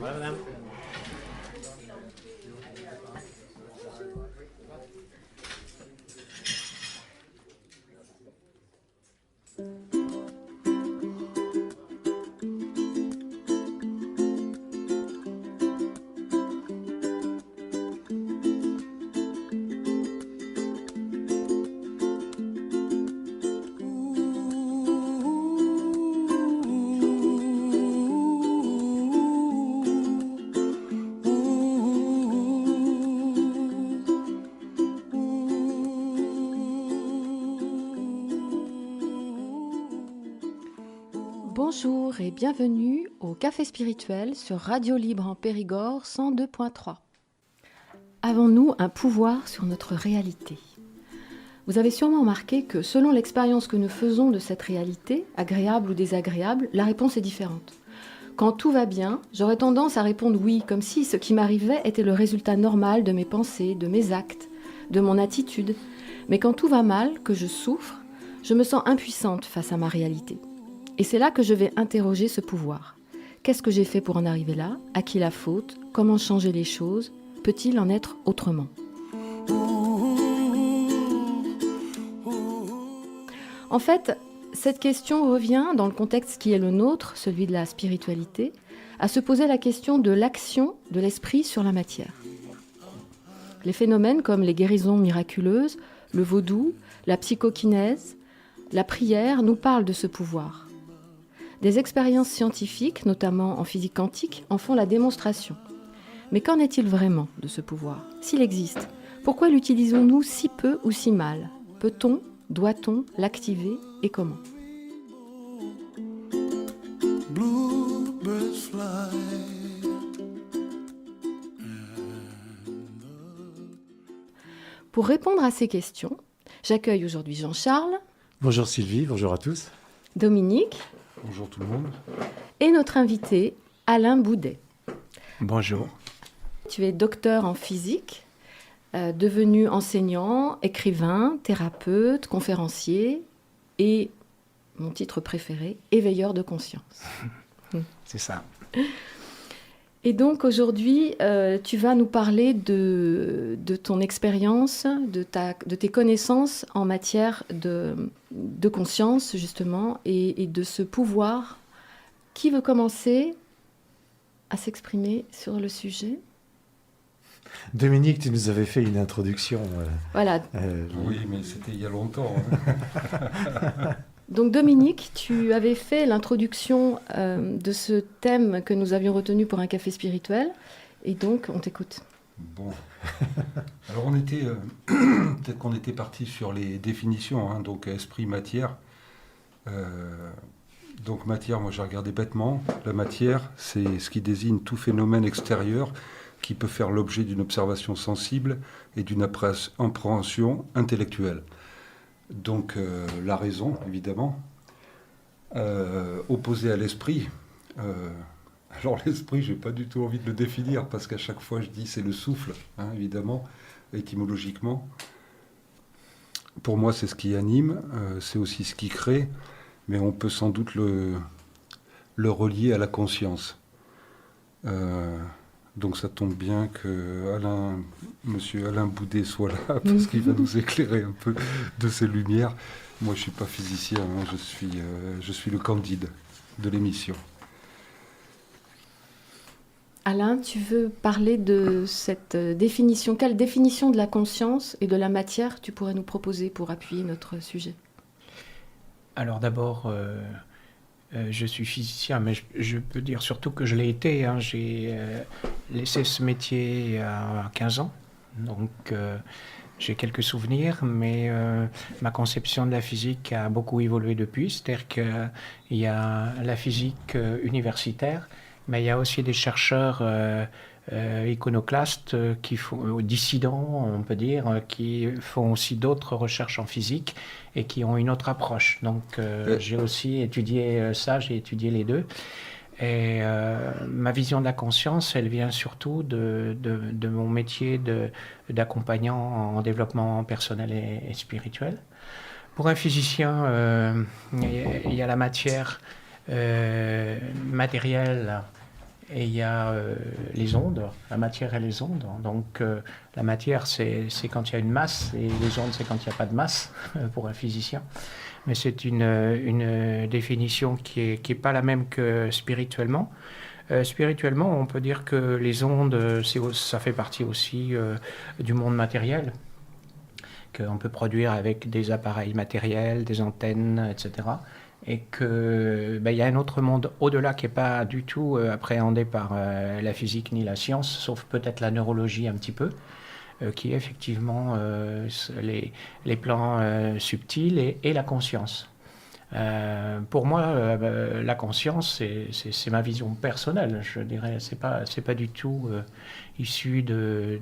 Voilà, madame. Bonjour et bienvenue au Café Spirituel sur Radio Libre en Périgord 102.3. Avons-nous un pouvoir sur notre réalité ? Vous avez sûrement remarqué que selon l'expérience que nous faisons de cette réalité, agréable ou désagréable, la réponse est différente. Quand tout va bien, j'aurais tendance à répondre oui, comme si ce qui m'arrivait était le résultat normal de mes pensées, de mes actes, de mon attitude. Mais quand tout va mal, que je souffre, je me sens impuissante face à ma réalité. Et c'est là que je vais interroger ce pouvoir. Qu'est-ce que j'ai fait pour en arriver là ? À qui la faute ? Comment changer les choses ? Peut-il en être autrement ? En fait, cette question revient, dans le contexte qui est le nôtre, celui de la spiritualité, à se poser la question de l'action de l'esprit sur la matière. Les phénomènes comme les guérisons miraculeuses, le vaudou, la psychokinèse, la prière nous parlent de ce pouvoir. Des expériences scientifiques, notamment en physique quantique, en font la démonstration. Mais qu'en est-il vraiment de ce pouvoir ? S'il existe, pourquoi l'utilisons-nous si peu ou si mal ? Peut-on, doit-on l'activer et comment ? Pour répondre à ces questions, j'accueille aujourd'hui Jean-Charles. Bonjour Sylvie, bonjour à tous. Dominique. Bonjour tout le monde. Et notre invité, Alain Boudet. Bonjour. Tu es docteur en physique, devenu enseignant, écrivain, thérapeute, conférencier et, mon titre préféré, éveilleur de conscience. C'est ça. Et donc aujourd'hui, tu vas nous parler de ton expérience, de tes connaissances en matière de conscience, justement, et de ce pouvoir. Qui veut commencer à s'exprimer sur le sujet ? Dominique, tu nous avais fait une introduction. Voilà. Oui, mais c'était il y a longtemps. Donc Dominique, tu avais fait l'introduction de ce thème que nous avions retenu pour un café spirituel, et donc on t'écoute. Bon. Alors on était, peut-être qu'on était parti sur les définitions, donc esprit, matière. Donc matière, moi j'ai regardé bêtement. La matière, c'est ce qui désigne tout phénomène extérieur qui peut faire l'objet d'une observation sensible et d'une appréhension intellectuelle. Donc la raison, évidemment, opposée à l'esprit. Alors l'esprit, je n'ai pas du tout envie de le définir, parce qu'à chaque fois je dis c'est le souffle, évidemment, étymologiquement. Pour moi, c'est ce qui anime, c'est aussi ce qui crée, mais on peut sans doute le relier à la conscience. Donc ça tombe bien que monsieur Alain Boudet soit là, parce qu'il va nous éclairer un peu de ses lumières. Moi, je ne suis pas physicien, je suis le candide de l'émission. Alain, tu veux parler de cette définition ? Quelle définition de la conscience et de la matière tu pourrais nous proposer pour appuyer notre sujet ? Alors d'abord, je suis physicien, mais je peux dire surtout que je l'ai été. J'ai laissé ce métier à 15 ans, donc j'ai quelques souvenirs, mais ma conception de la physique a beaucoup évolué depuis. C'est-à-dire qu'il y a la physique universitaire, mais il y a aussi des chercheurs iconoclastes, dissidents, on peut dire, qui font aussi d'autres recherches en physique et qui ont une autre approche. Donc j'ai aussi étudié ça, j'ai étudié les deux. Et ma vision de la conscience, elle vient surtout de mon métier d'accompagnant en développement personnel et spirituel. Pour un physicien, il y a la matière matérielle et il y a les ondes, la matière et les ondes. Donc la matière, c'est quand il y a une masse, et les ondes, c'est quand il n'y a pas de masse, pour un physicien. Mais c'est une définition qui est pas la même que spirituellement. Spirituellement, on peut dire que les ondes, ça fait partie aussi du monde matériel, qu'on peut produire avec des appareils matériels, des antennes, etc. Et qu'il y a un autre monde au-delà qui n'est pas du tout appréhendé par la physique ni la science, sauf peut-être la neurologie un petit peu, qui est effectivement les plans subtils et la conscience. Pour moi, la conscience, c'est ma vision personnelle, je dirais. C'est pas du tout issu de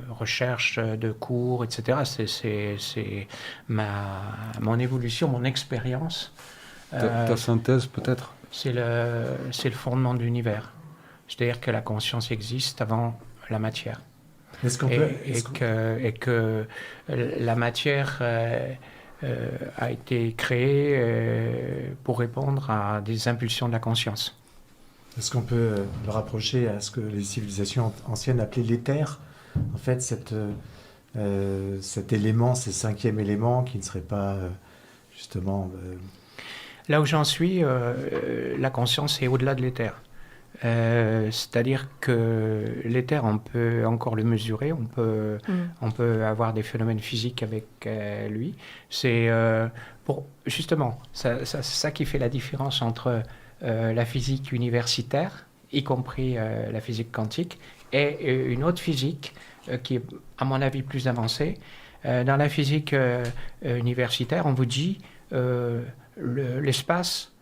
recherche, de cours, etc. C'est mon évolution, mon expérience. Ta synthèse, peut-être? C'est le fondement de l'univers. C'est-à-dire que la conscience existe avant la matière. Est-ce qu'on peut... Et que la matière a été créée pour répondre à des impulsions de la conscience. Est-ce qu'on peut le rapprocher à ce que les civilisations anciennes appelaient l'éther? En fait, cet élément, ce cinquième élément qui ne serait pas justement... Là où j'en suis, la conscience est au-delà de l'éther. C'est-à-dire que l'éther, on peut encore le mesurer, on peut avoir des phénomènes physiques avec lui. C'est justement ça qui fait la différence entre la physique universitaire, y compris la physique quantique, et une autre physique qui est, à mon avis, plus avancée. Dans la physique universitaire, on vous dit l'espace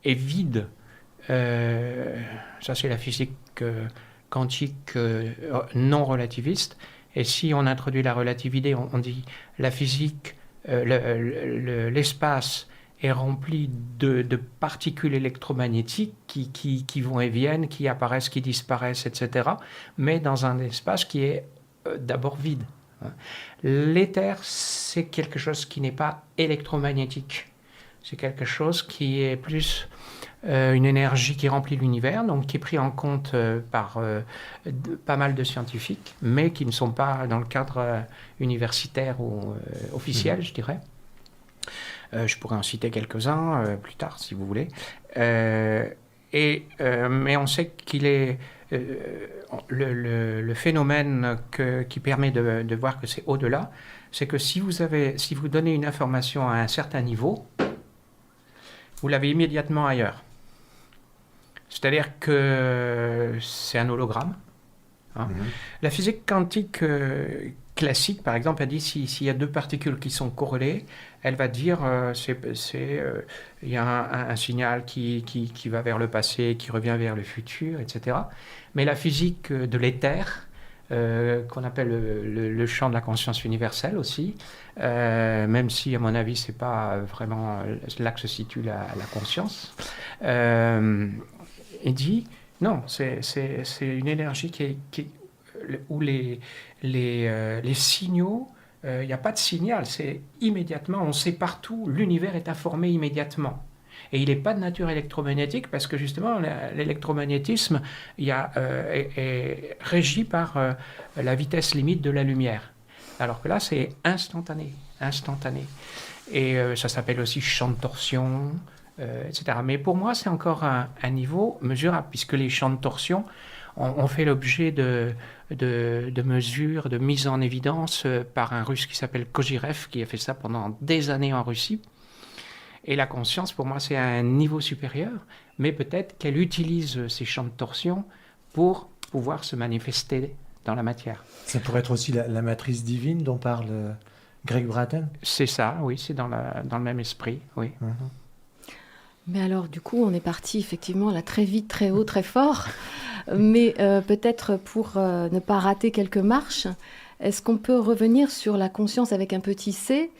est vide. Ça, c'est la physique quantique non relativiste. Et si on introduit la relativité, on dit la physique, l'espace est rempli de particules électromagnétiques qui vont et viennent, qui apparaissent, qui disparaissent, etc. Mais dans un espace qui est d'abord vide. L'éther, c'est quelque chose qui n'est pas électromagnétique. C'est quelque chose qui est plus une énergie qui remplit l'univers, donc qui est pris en compte par pas mal de scientifiques, mais qui ne sont pas dans le cadre universitaire ou officiel, je dirais. Je pourrais en citer quelques-uns plus tard, si vous voulez. Mais on sait qu'il est... le phénomène qui permet de voir que c'est au-delà, c'est que si vous donnez une information à un certain niveau, vous l'avez immédiatement ailleurs. C'est-à-dire que c'est un hologramme. Hein. La physique quantique classique, par exemple, elle dit s'il y a deux particules qui sont corrélées, elle va dire il y a un signal qui va vers le passé, qui revient vers le futur, etc. Mais la physique de l'éther, qu'on appelle le champ de la conscience universelle aussi, même si à mon avis c'est pas vraiment là que se situe la conscience, il dit non, c'est une énergie où les signaux, il n'y a pas de signal, c'est immédiatement, on sait partout, l'univers est informé immédiatement. Et il n'est pas de nature électromagnétique parce que justement l'électromagnétisme est régi par la vitesse limite de la lumière. Alors que là c'est instantané. Et ça s'appelle aussi champ de torsion, etc. Mais pour moi c'est encore un niveau mesurable puisque les champs de torsion ont fait l'objet de mesures, de mise en évidence par un Russe qui s'appelle Kozyrev qui a fait ça pendant des années en Russie. Et la conscience, pour moi, c'est à un niveau supérieur, mais peut-être qu'elle utilise ces champs de torsion pour pouvoir se manifester dans la matière. Ça pourrait être aussi la matrice divine dont parle Greg Braden? C'est ça, oui, c'est dans le même esprit, oui. Mais alors, du coup, on est parti effectivement là très vite, très haut, très fort. Mais peut-être pour ne pas rater quelques marches, est-ce qu'on peut revenir sur la conscience avec un petit c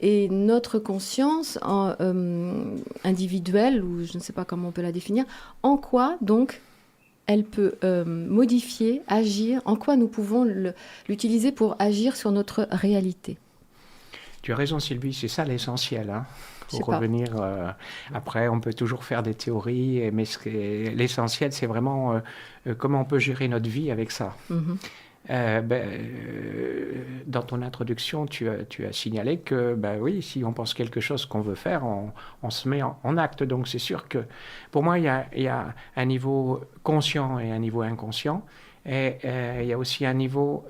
et notre conscience individuelle, ou je ne sais pas comment on peut la définir, en quoi donc elle peut modifier, agir, en quoi nous pouvons l'utiliser pour agir sur notre réalité? Tu as raison Sylvie, c'est ça l'essentiel. Hein. Faut revenir. Après, on peut toujours faire des théories, mais l'essentiel, c'est vraiment comment on peut gérer notre vie avec ça. Dans ton introduction, tu as signalé que, oui, si on pense quelque chose qu'on veut faire, on se met en acte. Donc, c'est sûr que, pour moi, il y a un niveau conscient et un niveau inconscient. Et il y a aussi un niveau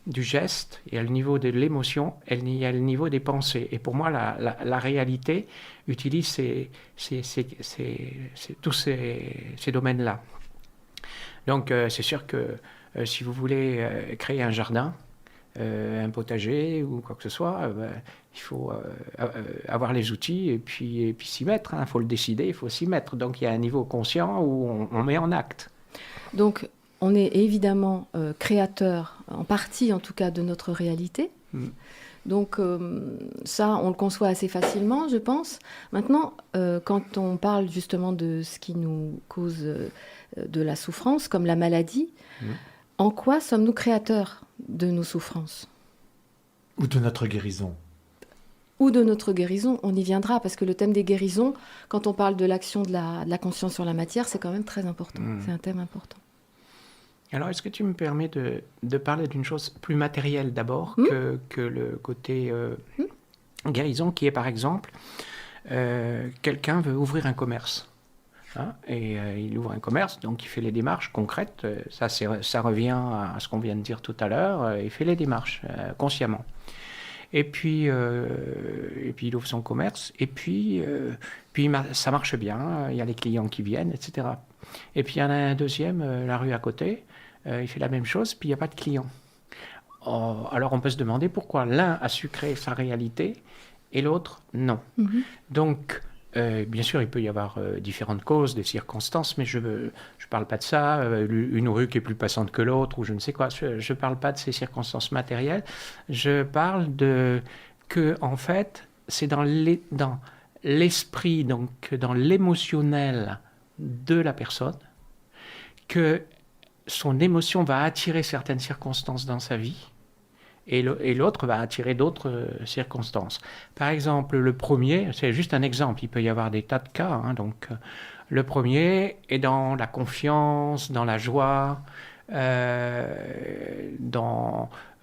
du geste, il y a le niveau de l'émotion, et il y a le niveau des pensées. Et pour moi, la réalité utilise tous ces domaines-là. Donc, c'est sûr que si vous voulez créer un jardin, un potager ou quoi que ce soit, il faut avoir les outils et puis s'y mettre. Il faut le décider, il faut s'y mettre. Donc, il y a un niveau conscient où on met en acte. Donc, on est évidemment créateur, en partie en tout cas, de notre réalité. Donc ça, on le conçoit assez facilement, je pense. Maintenant, quand on parle justement de ce qui nous cause de la souffrance, comme la maladie, en quoi sommes-nous créateurs de nos souffrances ? Ou de notre guérison. Ou de notre guérison, on y viendra, parce que le thème des guérisons, quand on parle de l'action de la conscience sur la matière, c'est quand même très important. C'est un thème important. Alors, est-ce que tu me permets de parler d'une chose plus matérielle d'abord que le côté guérison, qui est par exemple, quelqu'un veut ouvrir un commerce. Et il ouvre un commerce, donc il fait les démarches concrètes. Ça revient à ce qu'on vient de dire tout à l'heure. Il fait les démarches consciemment. Et puis il ouvre son commerce. Et puis ça marche bien. Il y a les clients qui viennent, etc. Et puis il y en a un deuxième, la rue à côté. Il fait la même chose, puis il n'y a pas de clients. Alors on peut se demander pourquoi l'un a su créer sa réalité et l'autre non. Donc, bien sûr, il peut y avoir différentes causes, des circonstances, mais je ne parle pas de ça, une rue qui est plus passante que l'autre, ou je ne sais quoi. Je ne parle pas de ces circonstances matérielles. Je parle que, en fait, c'est dans l'esprit, donc dans l'émotionnel de la personne, que son émotion va attirer certaines circonstances dans sa vie et l'autre va attirer d'autres circonstances. Par exemple, le premier, c'est juste un exemple, il peut y avoir des tas de cas. Donc, le premier est dans la confiance, dans la joie, dans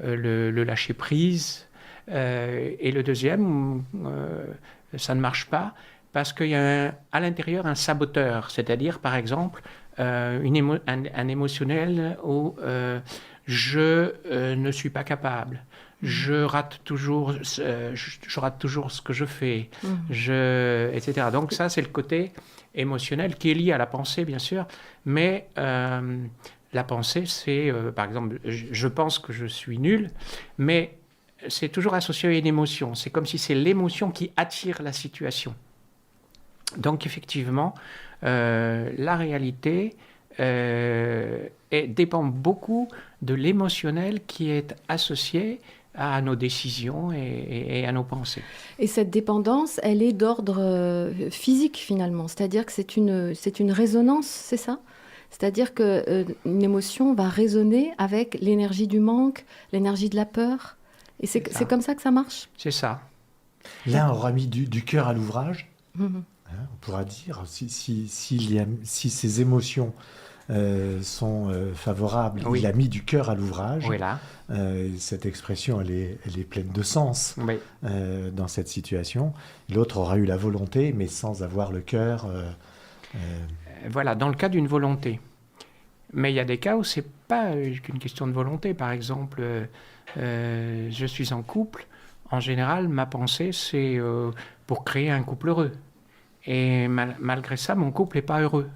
le lâcher-prise. Et le deuxième, ça ne marche pas parce qu'il y a à l'intérieur un saboteur, c'est-à-dire, par exemple, un émotionnel où je ne suis pas capable, je rate toujours ce que je fais, etc. Donc ça, c'est le côté émotionnel qui est lié à la pensée, bien sûr, mais la pensée, c'est, par exemple, je pense que je suis nul, mais c'est toujours associé à une émotion. C'est comme si c'est l'émotion qui attire la situation. Donc effectivement, la réalité dépend beaucoup de l'émotionnel qui est associé à nos décisions et à nos pensées. Et cette dépendance, elle est d'ordre physique finalement, c'est-à-dire que c'est une résonance, c'est ça ? C'est-à-dire qu'une émotion va résonner avec l'énergie du manque, l'énergie de la peur, et c'est comme ça que ça marche ? C'est ça. L'un aura mis du cœur à l'ouvrage. On pourra dire, si ces émotions sont favorables, il a mis du cœur à l'ouvrage. Oui, là. Cette expression, elle est pleine de sens dans cette situation. L'autre aura eu la volonté, mais sans avoir le cœur. Voilà, dans le cas d'une volonté. Mais il y a des cas où c'est pas qu'une question de volonté. Par exemple, je suis en couple. En général, ma pensée, c'est pour créer un couple heureux. Et malgré ça, mon couple n'est pas heureux.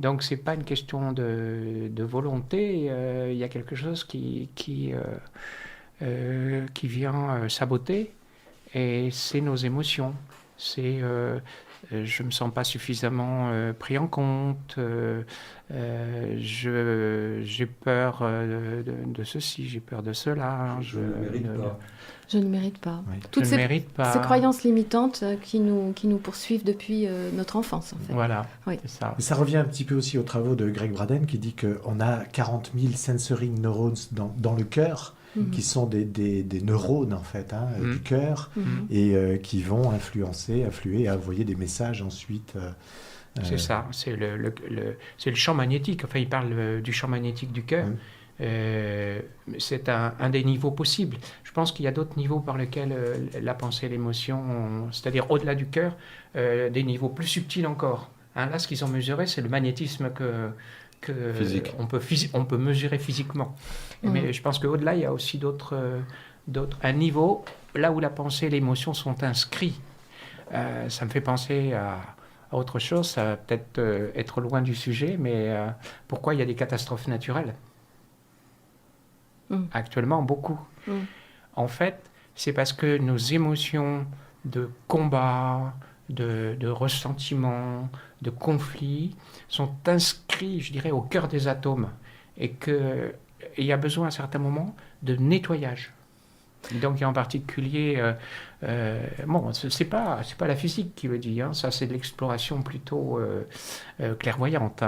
Donc, ce n'est pas une question de volonté. Il y a quelque chose qui vient saboter. Et c'est nos émotions. C'est je ne me sens pas suffisamment pris en compte. J'ai peur de ceci, j'ai peur de cela. Je ne mérite pas. Je ne mérite pas. Oui. Toutes je ne mérite pas. Ces croyances limitantes qui nous poursuivent depuis notre enfance, en fait. Voilà, oui. C'est ça. Et ça revient un petit peu aussi aux travaux de Greg Braden qui dit qu'on a 40 000 sensory neurons dans le cœur qui sont des neurones en fait du cœur et qui vont affluer et envoyer des messages ensuite. C'est ça, c'est le champ magnétique. Enfin, il parle du champ magnétique du cœur. C'est un des niveaux possibles. Je pense qu'il y a d'autres niveaux par lesquels la pensée et l'émotion, c'est-à-dire au-delà du cœur, des niveaux plus subtils encore. Là, ce qu'ils ont mesuré, c'est le magnétisme on peut mesurer physiquement. Mais je pense qu'au-delà, il y a aussi un niveau là où la pensée et l'émotion sont inscrits. Ça me fait penser à autre chose, ça va peut-être être loin du sujet, mais pourquoi il y a des catastrophes naturelles ? Actuellement, beaucoup. En fait, c'est parce que nos émotions de combat, de ressentiment, de conflit sont inscrits, je dirais, au cœur des atomes et qu'il y a besoin à certains moments de nettoyage. Donc, en particulier, c'est pas la physique qui le dit, ça c'est de l'exploration plutôt clairvoyante.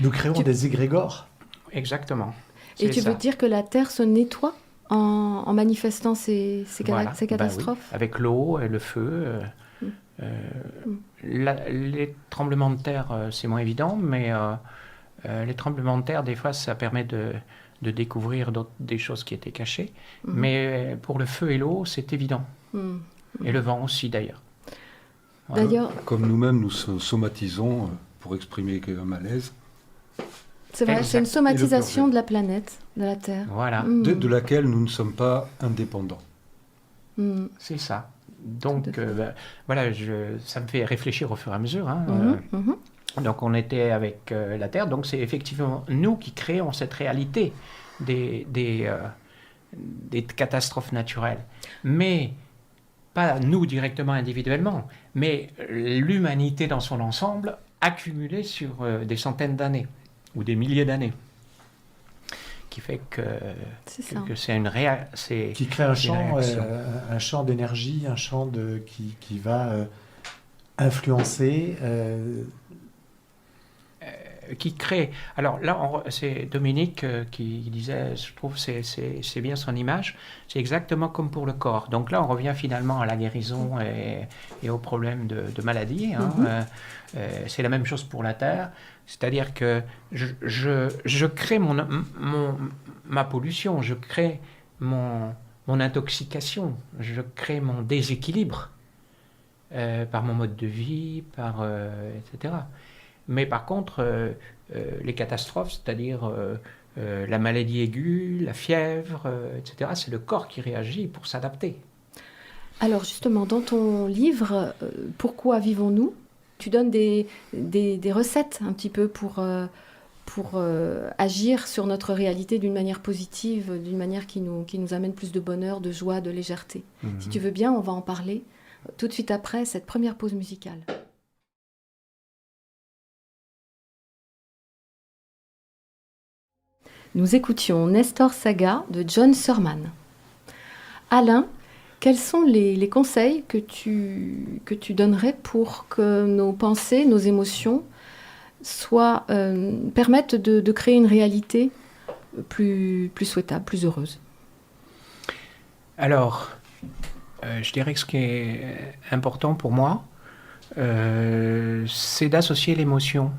Nous créons des égrégores. Exactement. Et tu veux dire que la Terre se nettoie en manifestant ces catastrophes? Oui. Avec l'eau et le feu. Les tremblements de terre, c'est moins évident, mais les tremblements de terre, des fois, ça permet de découvrir des choses qui étaient cachées. Mais pour le feu et l'eau, c'est évident. Et le vent aussi, d'ailleurs. Voilà. D'ailleurs, comme nous-mêmes, nous somatisons pour exprimer un malaise. C'est vrai, c'est une somatisation de la planète, de la Terre. Voilà. De laquelle nous ne sommes pas indépendants. C'est ça. Donc, ça me fait réfléchir au fur et à mesure. Donc, on était avec la Terre. Donc, c'est effectivement nous qui créons cette réalité des catastrophes naturelles. Mais pas nous directement, individuellement, mais l'humanité dans son ensemble accumulée sur des centaines d'années ou des milliers d'années. Qui fait que c'est une réaction. Qui crée un champ d'énergie, un champ qui va influencer. Qui crée. Alors là, c'est Dominique qui disait, je trouve c'est bien son image, c'est exactement comme pour le corps. Donc là, on revient finalement à la guérison et au problème de maladie. C'est la même chose pour la Terre. C'est-à-dire que je crée ma pollution, je crée mon intoxication, je crée mon déséquilibre par mon mode de vie, etc. Mais par contre, les catastrophes, c'est-à-dire la maladie aiguë, la fièvre, etc., c'est le corps qui réagit pour s'adapter. Alors justement, dans ton livre « Pourquoi vivons-nous ?» tu donnes des recettes un petit peu pour agir sur notre réalité d'une manière positive, d'une manière qui nous amène plus de bonheur, de joie, de légèreté. Si tu veux bien, on va en parler tout de suite après cette première pause musicale. Nous écoutions Nestor Saga de John Surman. Alain, quels sont les conseils que tu donnerais pour que nos pensées, nos émotions permettent de créer une réalité plus souhaitable, plus heureuse? Alors, je dirais que ce qui est important pour moi, c'est d'associer l'émotion.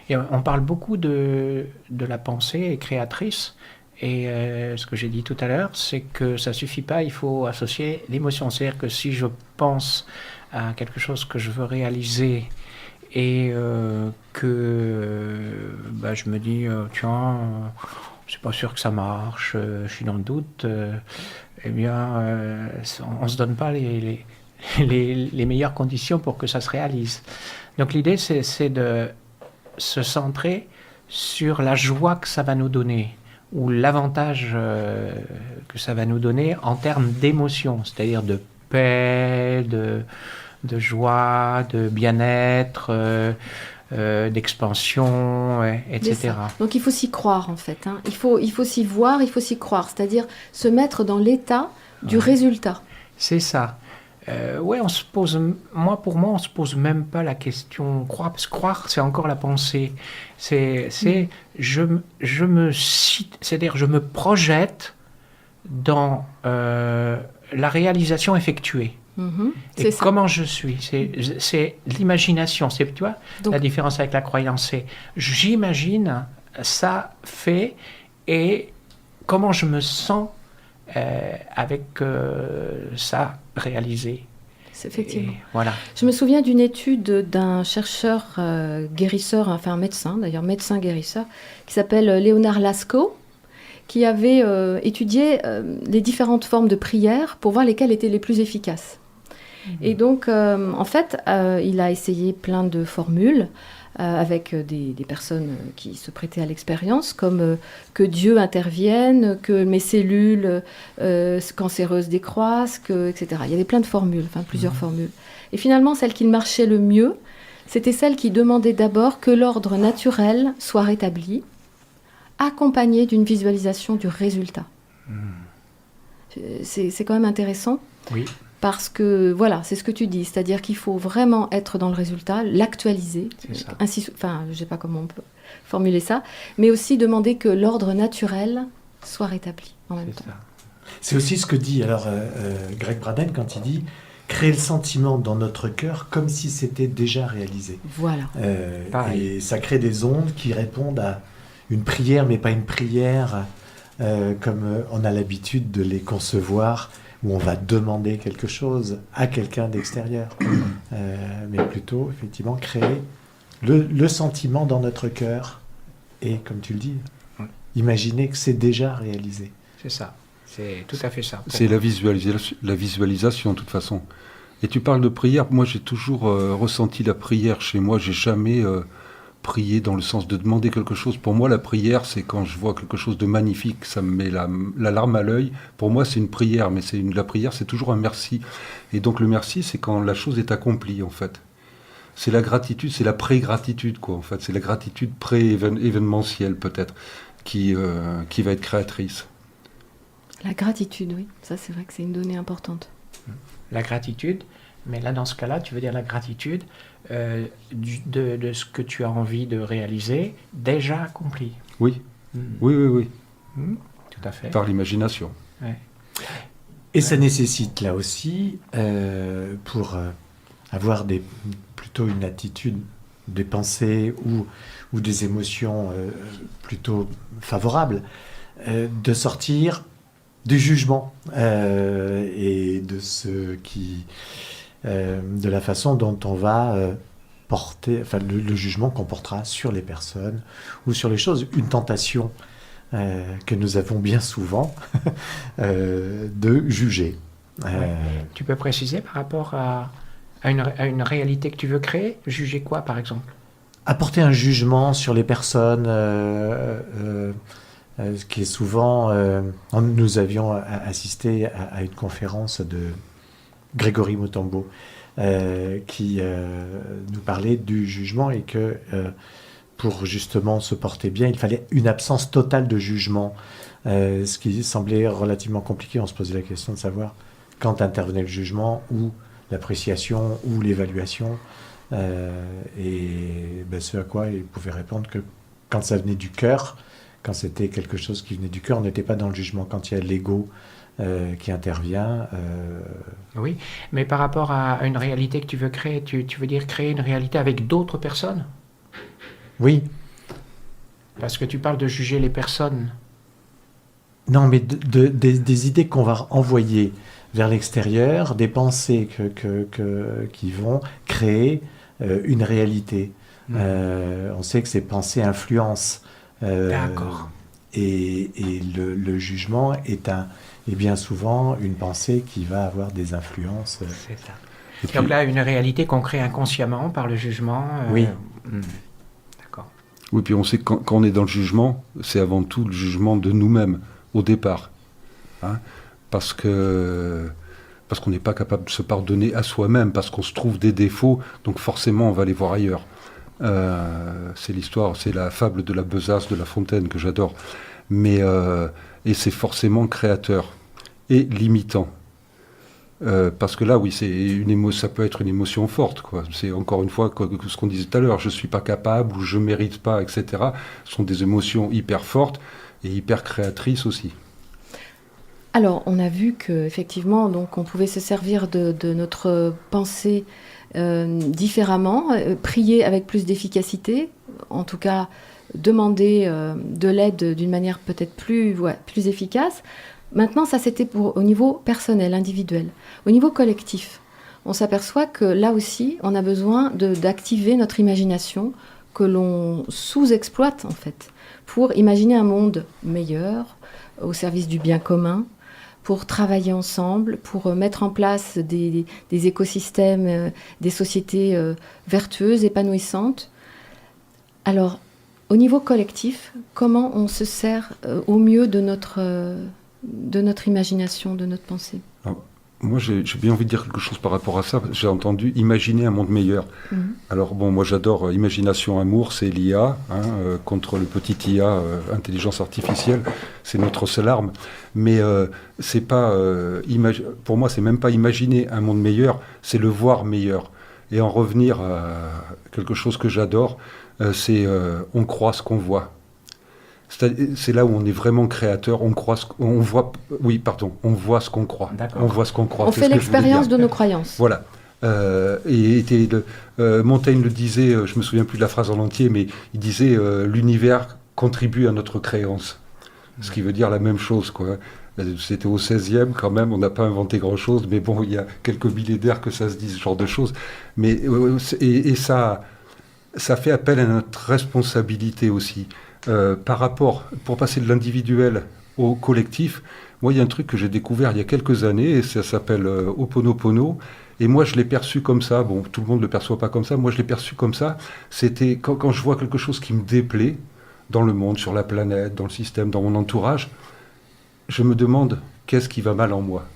Et on parle beaucoup de la pensée créatrice. Et ce que j'ai dit tout à l'heure, c'est que ça ne suffit pas, il faut associer l'émotion. C'est-à-dire que si je pense à quelque chose que je veux réaliser et que je me dis, tiens, c'est pas sûr que ça marche, je suis dans le doute, eh bien, on ne se donne pas les meilleures conditions pour que ça se réalise. Donc l'idée, c'est de se centrer sur la joie que ça va nous donner, ou l'avantage que ça va nous donner en termes d'émotion, c'est-à-dire de paix, de joie, de bien-être, d'expansion, etc. Donc il faut s'y croire en fait. Il faut s'y voir, il faut s'y croire, c'est-à-dire se mettre dans l'état du résultat. C'est ça. on se pose, pour moi, on se pose même pas la question croire, parce que croire, c'est encore la pensée. C'est c'est-à-dire, je me projette dans la réalisation effectuée. Et comment je suis, c'est l'imagination. C'est, tu vois, donc, la différence avec la croyance, c'est j'imagine ça fait et comment je me sens avec ça réalisé. Effectivement. Et voilà. Je me souviens d'une étude d'un chercheur guérisseur, enfin un médecin d'ailleurs, médecin guérisseur, qui s'appelle Leonard Lasko, qui avait étudié les différentes formes de prière pour voir lesquelles étaient les plus efficaces. Et donc, en fait, il a essayé plein de formules avec des personnes qui se prêtaient à l'expérience, comme que Dieu intervienne, que mes cellules cancéreuses décroissent, etc. Il y avait plein de formules, enfin plusieurs formules. Et finalement, celle qui marchait le mieux, c'était celle qui demandait d'abord que l'ordre naturel soit rétabli, accompagné d'une visualisation du résultat. C'est quand même intéressant. Oui. Parce que, voilà, c'est ce que tu dis, c'est-à-dire qu'il faut vraiment être dans le résultat, l'actualiser, enfin, je ne sais pas comment on peut formuler ça, mais aussi demander que l'ordre naturel soit rétabli en même temps. C'est aussi ce que dit alors Greg Braden quand il dit « créer le sentiment dans notre cœur comme si c'était déjà réalisé ». Voilà. Et ça crée des ondes qui répondent à une prière, mais pas une prière comme on a l'habitude de les concevoir, où on va demander quelque chose à quelqu'un d'extérieur, mais plutôt, effectivement, créer le sentiment dans notre cœur, et, comme tu le dis, imaginer que c'est déjà réalisé. C'est ça, c'est tout à fait ça. C'est la visualisation, de toute façon. Et tu parles de prière, moi j'ai toujours ressenti la prière chez moi, j'ai jamais prié dans le sens de demander quelque chose. Pour moi, la prière, c'est quand je vois quelque chose de magnifique, ça me met la larme à l'œil. Pour moi, c'est une prière, mais la prière, c'est toujours un merci. Et donc, le merci, c'est quand la chose est accomplie, en fait. C'est la gratitude, c'est la pré-gratitude, quoi, en fait. C'est la gratitude pré-événementielle, peut-être, qui va être créatrice. La gratitude, oui. Ça, c'est vrai que c'est une donnée importante. La gratitude, mais là, dans ce cas-là, tu veux dire la gratitude de ce que tu as envie de réaliser, déjà accompli. Oui, oui. Tout à fait. Par l'imagination. Ouais. Et ça nécessite, là aussi, pour avoir plutôt une attitude, des pensées ou des émotions plutôt favorables, de sortir du jugement et de ce qui... de la façon dont on va porter, enfin le jugement qu'on portera sur les personnes ou sur les choses, une tentation que nous avons bien souvent de juger. Tu peux préciser par rapport à une réalité que tu veux créer? Juger quoi, par exemple? Apporter un jugement sur les personnes, ce qui est souvent... nous avions assisté à une conférence de Grégory Mutombo, qui nous parlait du jugement et que pour justement se porter bien, il fallait une absence totale de jugement, ce qui semblait relativement compliqué. On se posait la question de savoir quand intervenait le jugement ou l'appréciation ou l'évaluation, et ce à quoi il pouvait répondre que quand ça venait du cœur, quand c'était quelque chose qui venait du cœur, on n'était pas dans le jugement. Quand il y a l'ego qui intervient. Oui, mais par rapport à une réalité que tu veux créer, tu veux dire créer une réalité avec d'autres personnes? Oui. Parce que tu parles de juger les personnes. Non, mais des idées qu'on va envoyer vers l'extérieur, des pensées qui vont créer une réalité. On sait que ces pensées influencent. D'accord. Et le jugement est bien souvent une pensée qui va avoir des influences. C'est ça. Et donc là, une réalité qu'on crée inconsciemment par le jugement. Oui. D'accord. Oui, puis on sait que quand on est dans le jugement, c'est avant tout le jugement de nous-mêmes, au départ. Hein, parce qu'on n'est pas capable de se pardonner à soi-même, parce qu'on se trouve des défauts, donc forcément on va les voir ailleurs. C'est l'histoire, c'est la fable de la besace de La Fontaine que j'adore. Mais et c'est forcément créateur et limitant. Parce que là, oui, ça peut être une émotion forte, quoi. C'est encore une fois ce qu'on disait tout à l'heure, je ne suis pas capable ou je ne mérite pas, etc. Ce sont des émotions hyper fortes et hyper créatrices aussi. Alors, on a vu qu'effectivement, donc, on pouvait se servir de notre pensée différemment, prier avec plus d'efficacité, en tout cas demander de l'aide d'une manière peut-être plus efficace. Maintenant, ça c'était au niveau personnel, individuel. Au niveau collectif, on s'aperçoit que là aussi, on a besoin d'activer notre imagination que l'on sous-exploite en fait, pour imaginer un monde meilleur, au service du bien commun, pour travailler ensemble, pour mettre en place des écosystèmes, des sociétés vertueuses, épanouissantes. Alors, au niveau collectif, comment on se sert au mieux de notre imagination, de notre pensée? Alors, moi, j'ai bien envie de dire quelque chose par rapport à ça. J'ai entendu imaginer un monde meilleur. Alors, bon, moi, j'adore Imagination Amour, c'est l'IA, contre le petit IA, intelligence artificielle. C'est notre seule arme. Mais c'est pas, pour moi, c'est même pas imaginer un monde meilleur, c'est le voir meilleur. Et en revenir à quelque chose que j'adore, c'est on croit ce qu'on voit. C'est là où on est vraiment créateur, on voit ce qu'on croit. D'accord. On voit ce qu'on croit. On fait l'expérience de nos croyances. Voilà. Montaigne le disait, je me souviens plus de la phrase en entier, mais il disait l'univers contribue à notre créance. Ce qui veut dire la même chose, quoi. C'était au 16e quand même, on n'a pas inventé grand-chose, mais bon, il y a quelques millénaires que ça se dit, ce genre de choses. Mais, ça fait appel à notre responsabilité aussi. Par rapport, pour passer de l'individuel au collectif, moi, il y a un truc que j'ai découvert il y a quelques années, et ça s'appelle Ho'oponopono, et moi, je l'ai perçu comme ça. Bon, tout le monde ne le perçoit pas comme ça. Moi, je l'ai perçu comme ça. C'était quand je vois quelque chose qui me déplaît dans le monde, sur la planète, dans le système, dans mon entourage, je me demande qu'est-ce qui va mal en moi.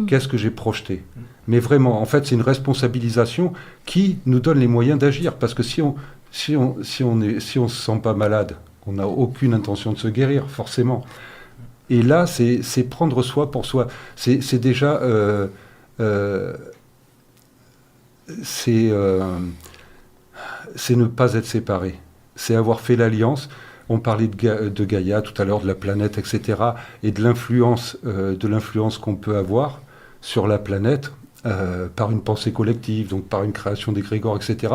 Qu'est-ce que j'ai projeté? Mais vraiment, en fait, c'est une responsabilisation qui nous donne les moyens d'agir. Parce que si on se sent pas malade, on n'a aucune intention de se guérir, forcément. Et là, c'est prendre soi pour soi. C'est déjà... c'est ne pas être séparé. C'est avoir fait l'alliance. On parlait de Gaïa tout à l'heure, de la planète, etc. Et de l'influence qu'on peut avoir sur la planète par une pensée collective, donc par une création d'égrégores, etc.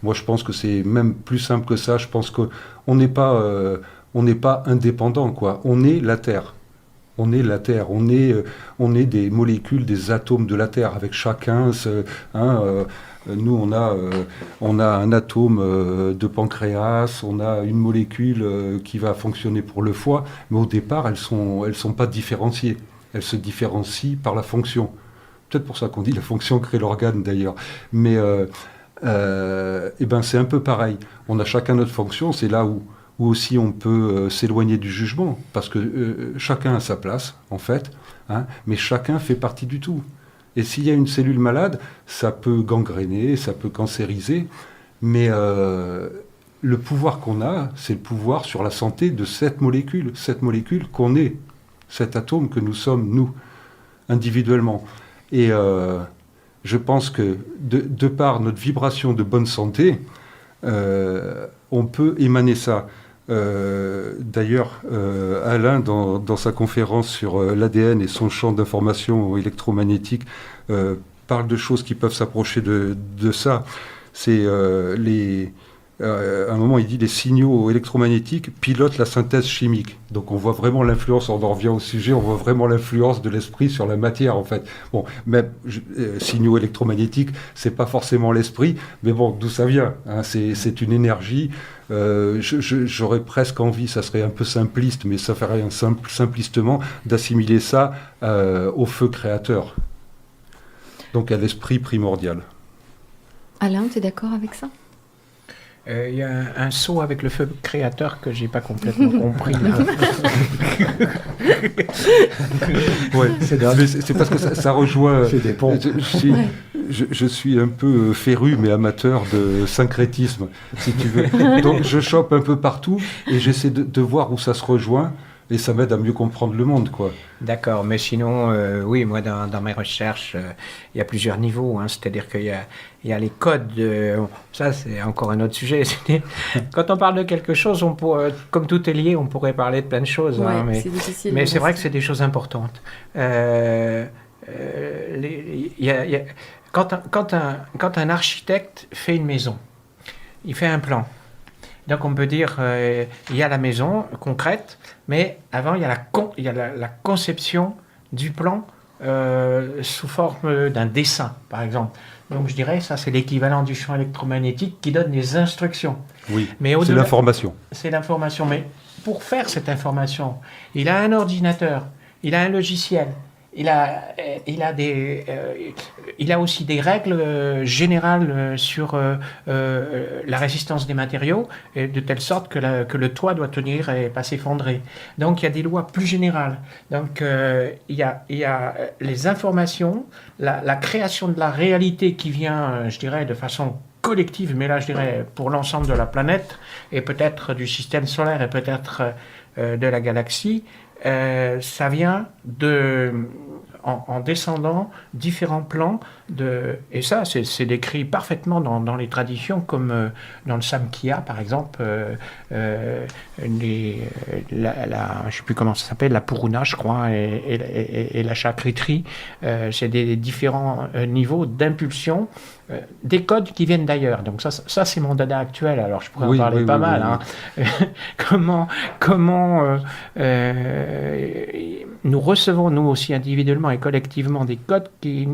Moi, je pense que c'est même plus simple que ça. Je pense qu'on n'est pas indépendant, quoi. On est la Terre. On est la Terre. On est des molécules, des atomes de la Terre, avec chacun. Nous, on a un atome de pancréas, on a une molécule qui va fonctionner pour le foie, mais au départ, elles sont pas différenciées. Elles se différencient par la fonction. Peut-être pour ça qu'on dit la fonction crée l'organe, d'ailleurs. Mais c'est un peu pareil. On a chacun notre fonction, c'est là où aussi on peut s'éloigner du jugement, parce que chacun a sa place, en fait, mais chacun fait partie du tout. Et s'il y a une cellule malade, ça peut gangréner, ça peut cancériser, mais le pouvoir qu'on a, c'est le pouvoir sur la santé de cette molécule qu'on est, cet atome que nous sommes, nous, individuellement. Et je pense que de par notre vibration de bonne santé, on peut émaner ça. D'ailleurs, Alain, dans sa conférence sur l'ADN et son champ d'information électromagnétique, parle de choses qui peuvent s'approcher de ça. C'est à un moment, il dit les signaux électromagnétiques pilotent la synthèse chimique. Donc on voit vraiment l'influence, on en revient au sujet, on voit vraiment l'influence de l'esprit sur la matière, en fait. Bon, même signaux électromagnétiques, c'est pas forcément l'esprit, mais bon, d'où ça vient, c'est une énergie. J'aurais presque envie, ça serait un peu simpliste, mais ça ferait rien simplistement, d'assimiler ça au feu créateur. Donc à l'esprit primordial. Alain, tu es d'accord avec ça? Il y a un saut avec le feu créateur que j'ai pas complètement compris. Ouais, c'est parce que ça rejoint. C'est des ponts. Je suis un peu féru, mais amateur de syncrétisme, si tu veux. Donc je chope un peu partout et j'essaie de voir où ça se rejoint. Et ça m'aide à mieux comprendre le monde, quoi. D'accord, mais sinon, oui, moi, dans mes recherches, il y a plusieurs niveaux. Hein, c'est-à-dire qu'il y a les codes. Ça, c'est encore un autre sujet. Quand on parle de quelque chose, comme tout est lié, on pourrait parler de plein de choses. Ouais, hein, c'est difficile. mais c'est vrai que c'est des choses importantes. Quand un architecte fait une maison, il fait un plan. Donc on peut dire il y a la maison concrète, mais avant il y a la conception du plan sous forme d'un dessin, par exemple. Donc je dirais ça c'est l'équivalent du champ électromagnétique qui donne des instructions. Oui, mais c'est l'information. C'est l'information, mais pour faire cette information, il a un ordinateur, il a un logiciel. Il a aussi des règles générales sur la résistance des matériaux, et de telle sorte que le toit doit tenir et pas s'effondrer. Donc il y a des lois plus générales. Donc il y a les informations, la création de la réalité qui vient, je dirais, de façon collective, mais là je dirais pour l'ensemble de la planète, et peut-être du système solaire, et peut-être de la galaxie. Ça vient en descendant différents plans et ça c'est décrit parfaitement dans les traditions comme dans le Samkhya par exemple je sais plus comment ça s'appelle, la Puruna je crois et la Chakritri, c'est des différents niveaux d'impulsion, des codes qui viennent d'ailleurs. Donc ça c'est mon dada actuel, alors je pourrais en parler pas mal. Hein. Comment nous recevons, nous aussi individuellement et collectivement, des codes qui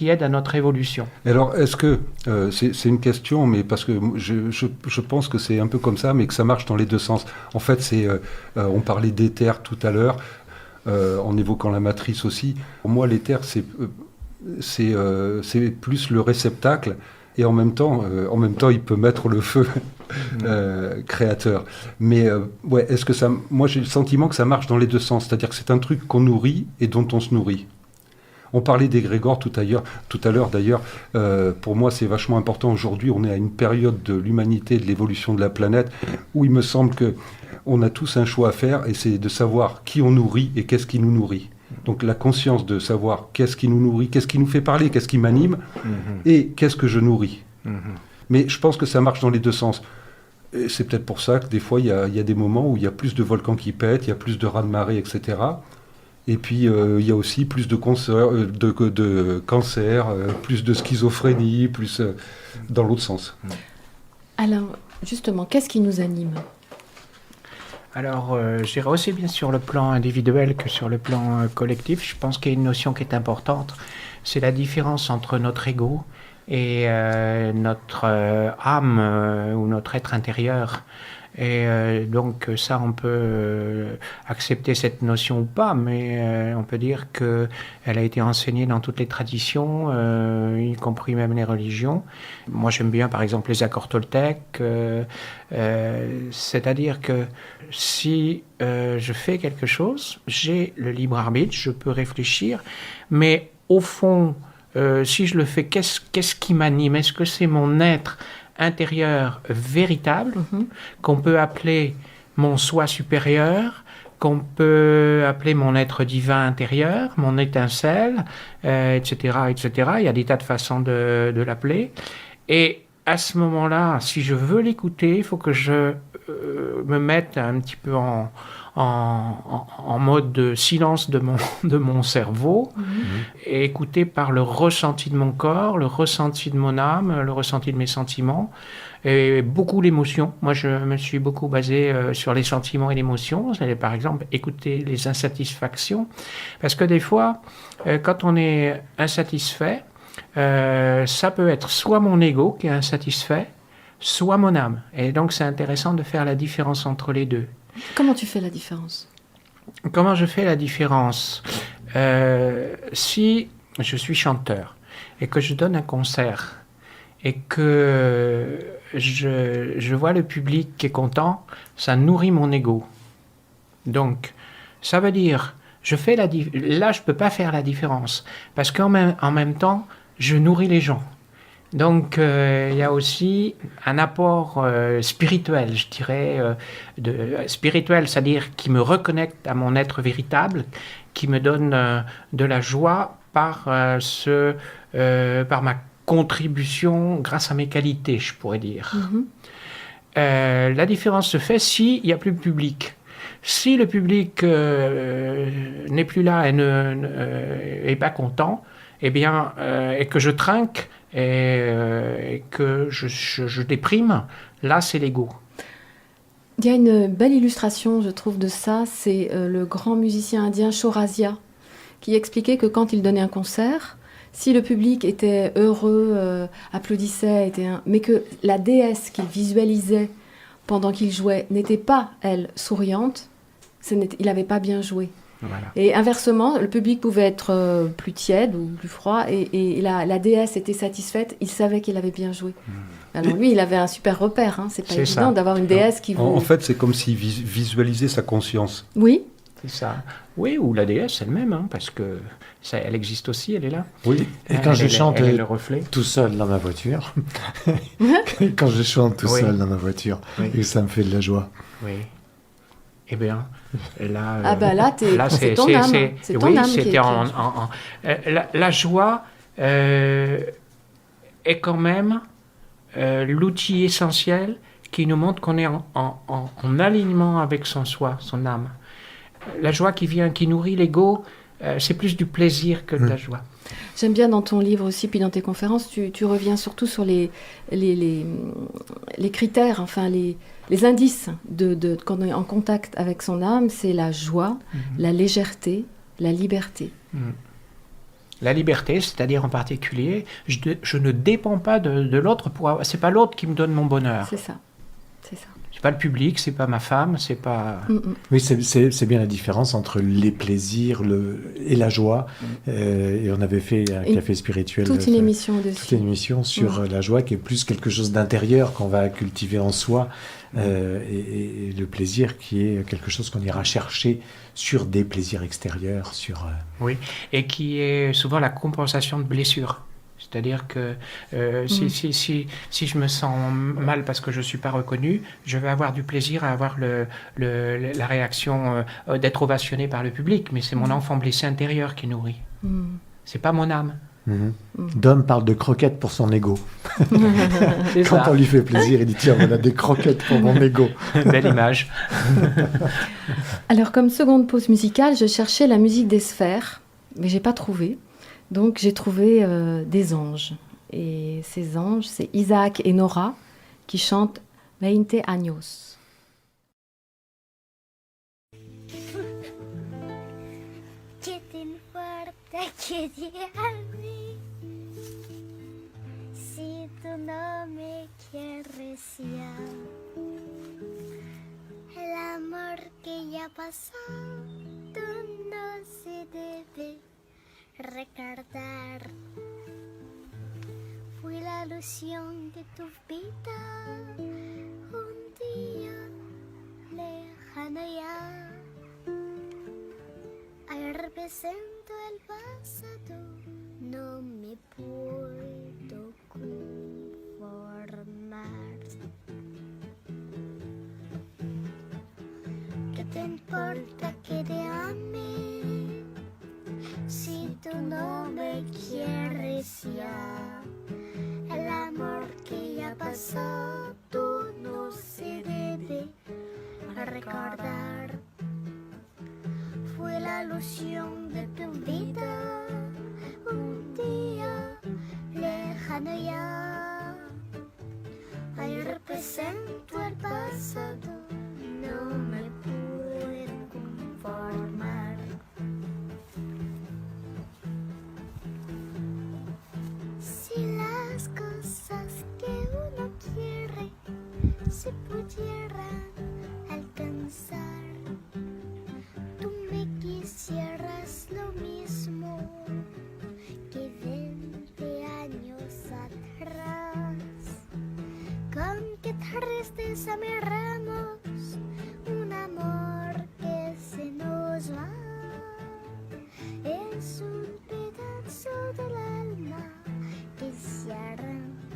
aident à notre évolution. Alors, est-ce que, c'est une question, mais parce que je pense que c'est un peu comme ça, mais que ça marche dans les deux sens. En fait, on parlait d'éther tout à l'heure, en évoquant la matrice aussi. Pour moi, l'éther, c'est plus le réceptacle, et en même temps, il peut mettre le feu créateur. Mais ouais, est-ce que moi, j'ai le sentiment que ça marche dans les deux sens, c'est-à-dire que c'est un truc qu'on nourrit et dont on se nourrit. On parlait d'égrégore tout à l'heure d'ailleurs. Pour moi, c'est vachement important aujourd'hui. On est à une période de l'humanité, de l'évolution de la planète, où il me semble qu'on a tous un choix à faire, et c'est de savoir qui on nourrit et qu'est-ce qui nous nourrit. Donc la conscience de savoir qu'est-ce qui nous nourrit, qu'est-ce qui nous fait parler, qu'est-ce qui m'anime, et qu'est-ce que je nourris. Mais je pense que ça marche dans les deux sens. Et c'est peut-être pour ça que des fois, il y a des moments où il y a plus de volcans qui pètent, il y a plus de raz-de-marée, etc. Et puis, il y a aussi plus de cancer, plus de schizophrénie, plus dans l'autre sens. Alors, justement, qu'est-ce qui nous anime ? Alors, je dirais aussi bien sur le plan individuel que sur le plan collectif. Je pense qu'il y a une notion qui est importante, c'est la différence entre notre ego et notre âme ou notre être intérieur. Et donc ça, on peut accepter cette notion ou pas, mais on peut dire qu'elle a été enseignée dans toutes les traditions, y compris même les religions. Moi, j'aime bien, par exemple, les accords toltèques, c'est-à-dire que si je fais quelque chose, j'ai le libre arbitre, je peux réfléchir, mais au fond, si je le fais, qu'est-ce qui m'anime ? Est-ce que c'est mon être intérieur véritable, qu'on peut appeler mon soi supérieur, qu'on peut appeler mon être divin intérieur, mon étincelle, etc., etc. Il y a des tas de façons de l'appeler. Et à ce moment-là, si je veux l'écouter, il faut que je me mette un petit peu en mode de silence de mon cerveau, et écouter par le ressenti de mon corps, le ressenti de mon âme, le ressenti de mes sentiments, et beaucoup l'émotion. Moi, je me suis beaucoup basé sur les sentiments et l'émotion. C'est par exemple écouter les insatisfactions, parce que des fois, quand on est insatisfait, ça peut être soit mon ego qui est insatisfait, soit mon âme. Et donc, c'est intéressant de faire la différence entre les deux. Comment tu fais la différence ? Comment je fais la différence ? Si je suis chanteur et que je donne un concert et que je vois le public qui est content, ça nourrit mon ego. Donc, ça veut dire, là, je ne peux pas faire la différence parce qu'en même temps, je nourris les gens. Donc, il y a aussi un apport spirituel, je dirais, spirituel, c'est-à-dire qui me reconnecte à mon être véritable, qui me donne de la joie par ma contribution grâce à mes qualités, je pourrais dire. La différence se fait s'il n'y a plus de public. Si le public n'est plus là et n'est pas content, eh bien, et que je trinque et que je déprime, là, c'est l'ego. Il y a une belle illustration, je trouve, de ça. C'est le grand musicien indien Chaurasia qui expliquait que quand il donnait un concert, si le public était heureux, applaudissait, mais que la déesse qu'il visualisait pendant qu'il jouait n'était pas, elle, souriante, il n'avait pas bien joué. Voilà. Et inversement, le public pouvait être plus tiède ou plus froid, et la déesse était satisfaite, il savait qu'il avait bien joué. Alors lui, il avait un super repère, hein. C'est pas évident d'avoir une déesse qui vous... En fait, c'est comme s'il visualisait sa conscience. Oui. C'est ça. Oui, ou la déesse elle-même, hein, parce que elle existe aussi, elle est là. Oui, et quand je chante elle est le reflet. tout seul dans ma voiture, quand je chante tout seul dans ma voiture, et ça me fait de la joie. Oui. Eh bien, là... c'est ton âme. C'est ton âme c'était la joie est quand même l'outil essentiel qui nous montre qu'on est en alignement avec son soi, son âme. La joie qui nourrit l'ego, c'est plus du plaisir que de la joie. J'aime bien dans ton livre aussi, puis dans tes conférences, tu reviens surtout sur les critères, enfin les indices quand on est en contact avec son âme, c'est la joie, la légèreté, la liberté. La liberté, c'est-à-dire en particulier, je ne dépends pas de l'autre, c'est pas l'autre qui me donne mon bonheur. C'est ça. C'est pas le public, c'est pas ma femme, c'est pas... Oui, c'est bien la différence entre les plaisirs et la joie. Et on avait fait un café spirituel. Toute une émission dessus. Toute une émission sur la joie qui est plus quelque chose d'intérieur qu'on va cultiver en soi. Et le plaisir qui est quelque chose qu'on ira chercher sur des plaisirs extérieurs. Oui, et qui est souvent la compensation de blessures. C'est-à-dire que si je me sens mal parce que je ne suis pas reconnu, je vais avoir du plaisir à avoir la réaction d'être ovationné par le public, mais c'est mon enfant blessé intérieur qui nourrit. C'est pas mon âme. Dom parle de croquettes pour son ego. Quand on lui fait plaisir, il dit tiens, voilà des croquettes pour mon ego. Belle image. Alors comme seconde pause musicale, je cherchais la musique des sphères, mais j'ai pas trouvé. Donc j'ai trouvé des anges. Et ces anges, c'est Isaac et Nora qui chantent 20 años. ¿Qué te importa que diga mí? Si tú no me quieres ya, el amor que ya pasó, tú no se debe recordar. Fui la ilusión de tu vida, un día lejano ya. Ahora represento el pasado, no me puedo conformar. ¿Qué te importa que te ame? Si tú no me quieres ya, el amor que ya pasó, tú no se debe recordar. Fue la ilusión de tu vida, un día lejano ya. Ahí represento el pasado, no me puedo conformar. Si las cosas que uno quiere se pudieran alcanzar, tú me quisieras lo mismo que 20 años atrás. Con qué tristeza miramos un amor que se nos va. Es un pedazo del alma que se arranca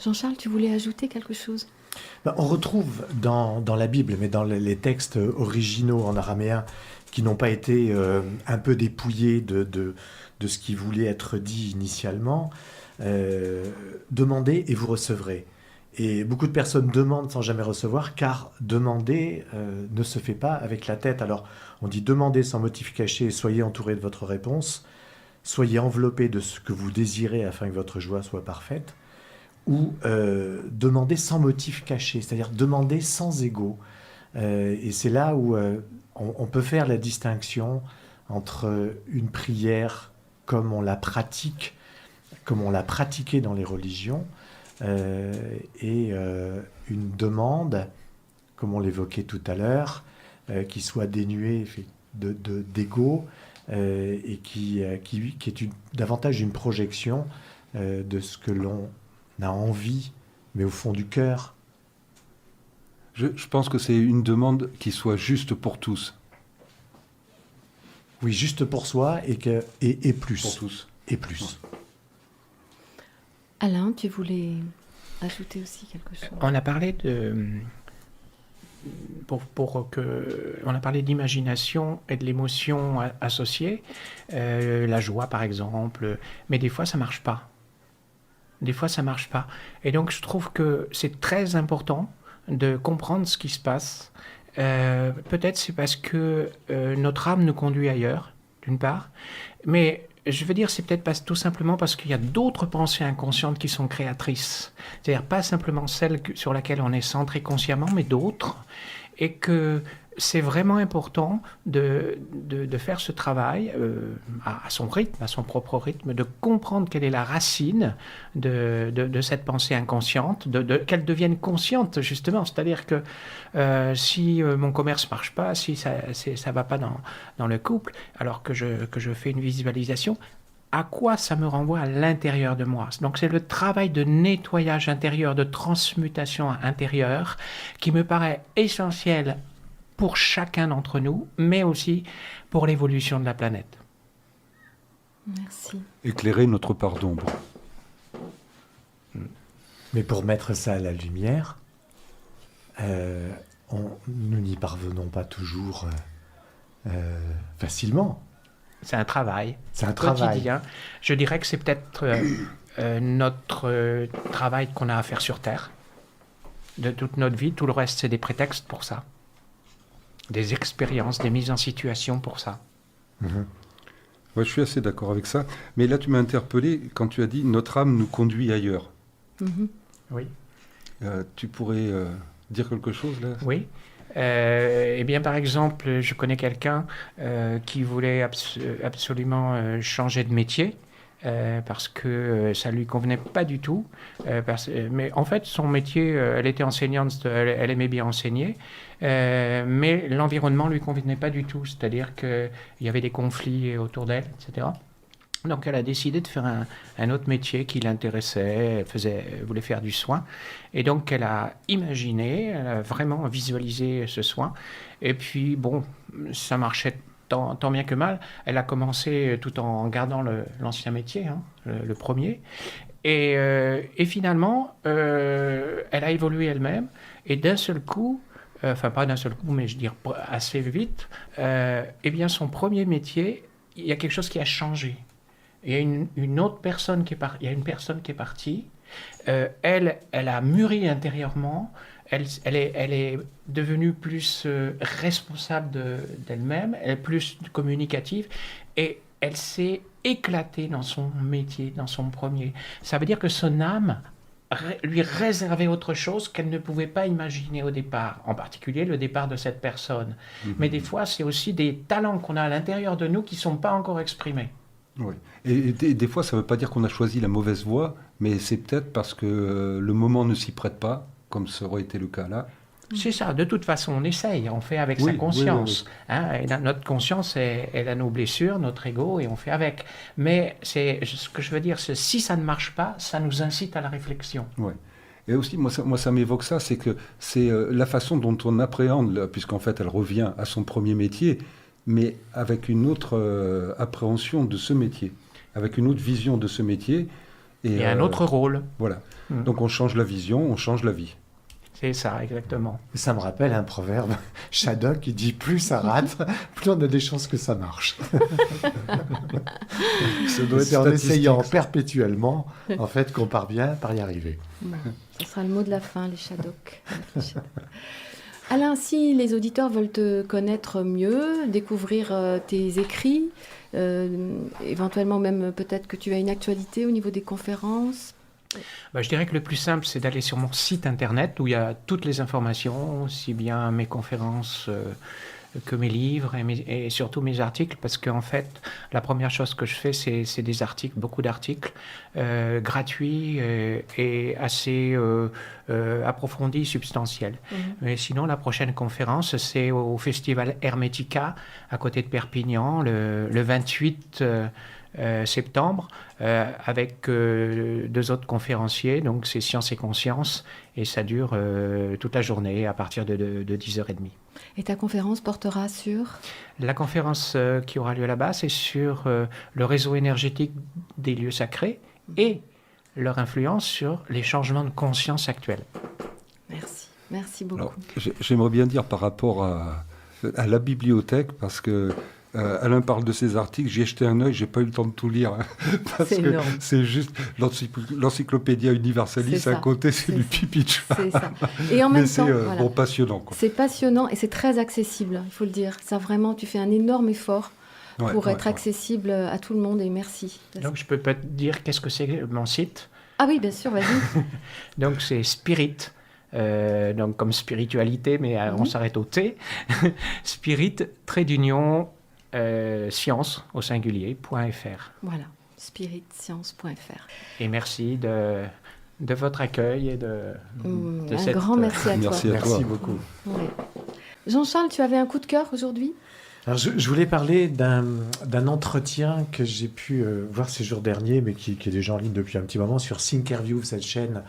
Jean-Charles, tu voulais ajouter quelque chose? On retrouve dans la Bible, mais dans les textes originaux en araméen, qui n'ont pas été un peu dépouillés de ce qui voulait être dit initialement, demandez et vous recevrez. Et beaucoup de personnes demandent sans jamais recevoir, car demander ne se fait pas avec la tête. Alors, on dit demandez sans motif caché, soyez entouré de votre réponse, soyez enveloppé de ce que vous désirez afin que votre joie soit parfaite, ou demandez sans motif caché, c'est-à-dire demandez sans ego. Et c'est là où on peut faire la distinction entre une prière comme on la pratique, comme on l'a pratiquée dans les religions, et une demande, comme on l'évoquait tout à l'heure, qui soit dénuée d'ego et qui est davantage une projection de ce que l'on a envie, mais au fond du cœur. Je pense que c'est une demande qui soit juste pour tous. Oui, juste pour soi et plus. Pour tous. Et plus. Alain, tu voulais ajouter aussi quelque chose? On a parlé on a parlé d'imagination et de l'émotion associée, la joie par exemple, mais des fois ça marche pas. Et donc je trouve que c'est très important de comprendre ce qui se passe. Peut-être c'est parce que notre âme nous conduit ailleurs, d'une part, mais je veux dire, c'est peut-être tout simplement parce qu'il y a d'autres pensées inconscientes qui sont créatrices. C'est-à-dire pas simplement celle sur laquelle on est centré consciemment, mais d'autres. Et que c'est vraiment important de faire ce travail à son rythme, à son propre rythme, de comprendre quelle est la racine de cette pensée inconsciente, qu'elle devienne consciente, justement. C'est-à-dire que si mon commerce ne marche pas, si ça ne va pas dans le couple, alors que je fais une visualisation, à quoi ça me renvoie à l'intérieur de moi? Donc c'est le travail de nettoyage intérieur, de transmutation intérieure qui me paraît essentiel pour chacun d'entre nous, mais aussi pour l'évolution de la planète. Merci. Éclairer notre part d'ombre. Mais pour mettre ça à la lumière, nous n'y parvenons pas toujours facilement. C'est un travail. C'est un travail. Quotidien. Je dirais que c'est peut-être notre travail qu'on a à faire sur Terre, de toute notre vie. Tout le reste, c'est des prétextes pour ça. Des expériences, des mises en situation pour ça. Ouais, je suis assez d'accord avec ça. Mais là, tu m'as interpellé quand tu as dit « notre âme nous conduit ailleurs ». Oui. Tu pourrais dire quelque chose là? Oui. Eh bien, par exemple, je connais quelqu'un qui voulait absolument changer de métier. Parce que ça lui convenait pas du tout. Mais en fait, son métier, elle était enseignante, elle aimait bien enseigner, mais l'environnement lui convenait pas du tout. C'est-à-dire qu'il y avait des conflits autour d'elle, etc. Donc, elle a décidé de faire un autre métier qui l'intéressait. Elle voulait faire du soin. Et donc, elle a imaginé, elle a vraiment visualisé ce soin. Et puis, bon, ça marchait tant bien que mal. Elle a commencé tout en gardant l'ancien métier, le premier. Et finalement, elle a évolué elle-même. Et d'un seul coup, enfin pas d'un seul coup, mais je veux dire assez vite, eh bien son premier métier, il y a quelque chose qui a changé. Il y a une autre personne qui est partie. Il y a une personne qui est partie. Elle a mûri intérieurement. Elle est devenue plus responsable d'elle-même, elle est plus communicative et elle s'est éclatée dans son métier, dans son premier. Ça veut dire que son âme lui réservait autre chose qu'elle ne pouvait pas imaginer au départ, en particulier le départ de cette personne. Mais des fois, c'est aussi des talents qu'on a à l'intérieur de nous qui ne sont pas encore exprimés. Oui. Et des fois, ça ne veut pas dire qu'on a choisi la mauvaise voie, mais c'est peut-être parce que le moment ne s'y prête pas, comme ça aurait été le cas là. C'est ça, de toute façon, on essaye, on fait avec sa conscience. Oui. Et notre conscience, elle a nos blessures, notre ego, et on fait avec. Mais ce que je veux dire, c'est si ça ne marche pas, ça nous incite à la réflexion. Oui. Et aussi, moi, ça m'évoque ça, c'est que c'est la façon dont on appréhende, puisqu'en fait, elle revient à son premier métier, mais avec une autre appréhension de ce métier, avec une autre vision de ce métier. Il y a un autre rôle. Voilà. Mm. Donc on change la vision, on change la vie. C'est ça, exactement. Ça me rappelle un proverbe Shadok qui dit plus ça rate, plus on a des chances que ça marche. Ça doit être C'est en statistique. essayant perpétuellement, en fait, qu'on parvient par y arriver. Bon, ce sera le mot de la fin, les Shadok. Alain, si les auditeurs veulent te connaître mieux, découvrir tes écrits, éventuellement même peut-être que tu as une actualité au niveau des conférences. Je dirais que le plus simple, c'est d'aller sur mon site internet où il y a toutes les informations, aussi bien mes conférences que mes livres et surtout mes articles, parce qu'en fait, la première chose que je fais, c'est des articles, beaucoup d'articles gratuits et assez approfondis, substantiels. Mais sinon, la prochaine conférence, c'est au Festival Hermetica, à côté de Perpignan, le 28 septembre, avec deux autres conférenciers, donc c'est Science et Conscience, et ça dure toute la journée à partir de 10h30. Et ta conférence portera sur ? La conférence qui aura lieu là-bas, c'est sur le réseau énergétique des lieux sacrés et leur influence sur les changements de conscience actuels. Merci beaucoup. Alors, j'aimerais bien dire par rapport à la bibliothèque, parce que Alain parle de ses articles, j'y ai jeté un œil, j'ai pas eu le temps de tout lire, hein, parce C'est que énorme. c'est juste l'Encyclopédia Universalis, C'est à ça. côté, c'est du pipi de chat. C'est ça. Et en même Mais temps, c'est voilà. bon, passionnant, quoi. C'est passionnant et c'est très accessible, il faut le dire. Ça vraiment, tu fais un énorme effort Ouais, pour ouais, être ouais. accessible à tout le monde et merci. Donc je peux pas te dire qu'est-ce que c'est mon site. Ah oui, bien sûr, vas-y. Donc c'est Spirit, donc comme spiritualité, mais on s'arrête au T. Spirit, trait d'union, science au singulier.fr. Voilà, spiritscience.fr. Et merci de votre accueil et de Un cette... grand merci à toi. Merci à toi. Merci beaucoup. Ouais. Jean-Charles, tu avais un coup de cœur aujourd'hui ? Alors, je voulais parler d'un entretien que j'ai pu voir ces jours derniers, mais qui est déjà en ligne depuis un petit moment, sur Thinkerview, cette chaîne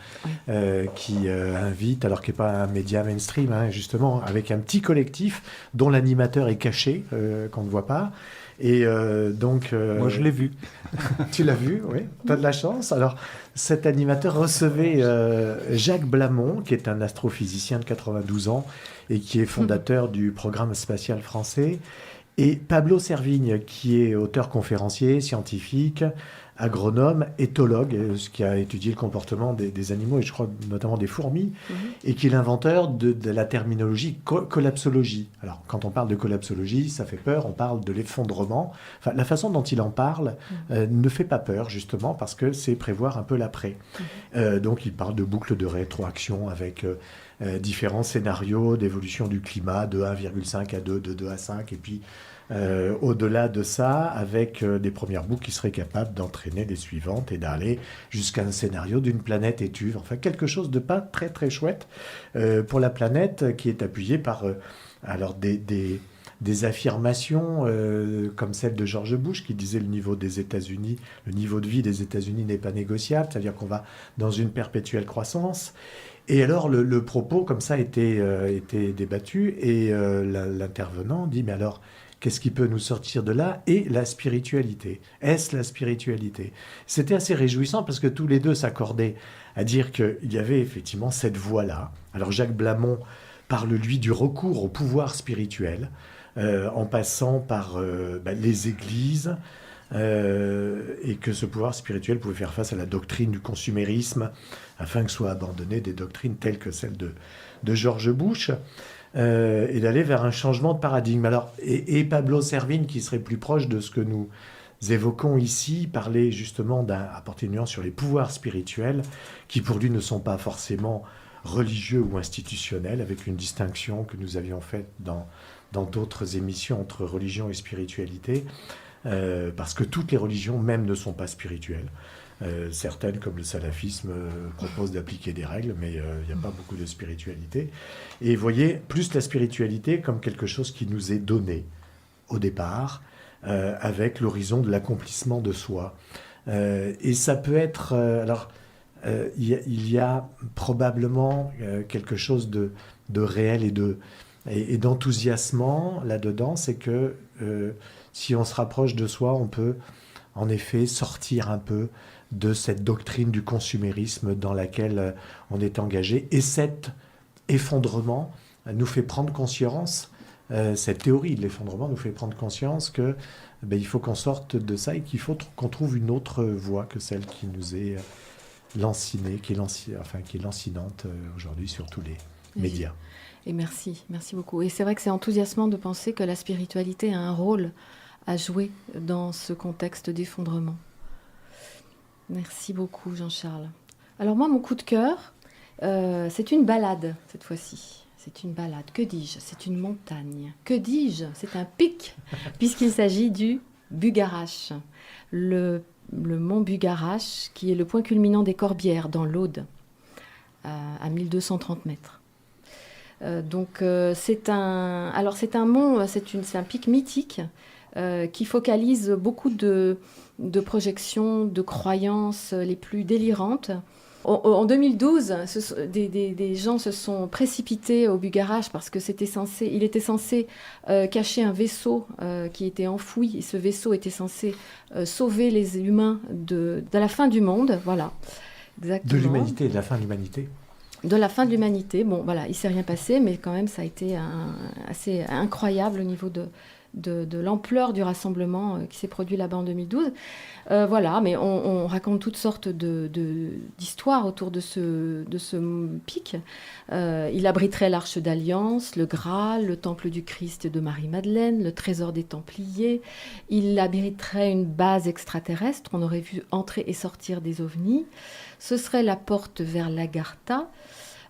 qui invite, alors qui n'est pas un média mainstream, hein, justement, avec un petit collectif dont l'animateur est caché, qu'on ne voit pas. Et donc... Moi, je l'ai vu. Tu l'as vu, oui. Tu as de la chance. Alors, cet animateur recevait Jacques Blamont, qui est un astrophysicien de 92 ans et qui est fondateur du programme spatial français, et Pablo Servigne, qui est auteur conférencier, scientifique, agronome, éthologue, qui a étudié le comportement des animaux, et je crois notamment des fourmis, et qui est l'inventeur de la terminologie collapsologie. Alors, quand on parle de collapsologie, ça fait peur, on parle de l'effondrement. Enfin, la façon dont il en parle ne fait pas peur, justement, parce que c'est prévoir un peu l'après. Donc, il parle de boucles de rétroaction avec différents scénarios d'évolution du climat, de 1,5 à 2, de 2 à 5, et puis au-delà de ça, avec des premières boucles qui seraient capables d'entraîner les suivantes et d'aller jusqu'à un scénario d'une planète étuve. Enfin, quelque chose de pas très très chouette pour la planète, qui est appuyé par alors des affirmations comme celle de George Bush, qui disait le niveau des États-Unis, le niveau de vie des États-Unis n'est pas négociable, c'est-à-dire qu'on va dans une perpétuelle croissance. Et alors le propos comme ça était débattu, et l'intervenant dit mais alors qu'est-ce qui peut nous sortir de là? Et la spiritualité. Est-ce la spiritualité? C'était assez réjouissant parce que tous les deux s'accordaient à dire qu'il y avait effectivement cette voie-là. Alors Jacques Blamont parle, lui, du recours au pouvoir spirituel, en passant par les églises, et que ce pouvoir spirituel pouvait faire face à la doctrine du consumérisme afin que soient abandonnées des doctrines telles que celle de George Bush, et d'aller vers un changement de paradigme. Alors, et Pablo Servigne, qui serait plus proche de ce que nous évoquons ici, parlait justement apporter une nuance sur les pouvoirs spirituels qui pour lui ne sont pas forcément religieux ou institutionnels, avec une distinction que nous avions faite dans d'autres émissions entre religion et spiritualité, parce que toutes les religions même ne sont pas spirituelles. Certaines, comme le salafisme, proposent d'appliquer des règles, mais il n'y a pas beaucoup de spiritualité. Et vous voyez, plus la spiritualité comme quelque chose qui nous est donné au départ, avec l'horizon de l'accomplissement de soi. Et ça peut être... il y a probablement quelque chose de réel et d'enthousiasmant là-dedans, c'est que si on se rapproche de soi, on peut en effet sortir un peu de cette doctrine du consumérisme dans laquelle on est engagé. Et cet effondrement nous fait prendre conscience, cette théorie de l'effondrement nous fait prendre conscience que il faut qu'on sorte de ça et qu'il faut qu'on trouve une autre voie que celle qui nous est lancinée, qui est lancinante aujourd'hui sur tous les médias. Et merci beaucoup. Et c'est vrai que c'est enthousiasmant de penser que la spiritualité a un rôle à jouer dans ce contexte d'effondrement. Merci beaucoup, Jean-Charles. Alors moi, mon coup de cœur, c'est une balade cette fois-ci. C'est une balade. Que dis-je ? C'est une montagne. Que dis-je ? C'est un pic, puisqu'il s'agit du Bugarache. Le mont Bugarache, qui est le point culminant des Corbières, dans l'Aude, à 1230 mètres. C'est un mont, c'est un pic mythique qui focalise beaucoup de projections, de croyances les plus délirantes. En 2012, des gens se sont précipités au Bugarache parce que il était censé cacher un vaisseau qui était enfoui. Et ce vaisseau était censé sauver les humains de la fin du monde. Voilà, exactement. De l'humanité, de la fin de l'humanité. De la fin de l'humanité. Bon, voilà, il ne s'est rien passé, mais quand même, ça a été assez incroyable au niveau de l'ampleur du rassemblement qui s'est produit là-bas en 2012. Voilà, mais on raconte toutes sortes d'histoires autour de ce pic. Il abriterait l'Arche d'Alliance, le Graal, le Temple du Christ de Marie-Madeleine, le Trésor des Templiers. Il abriterait une base extraterrestre. On aurait vu entrer et sortir des ovnis. Ce serait la porte vers l'Agartha.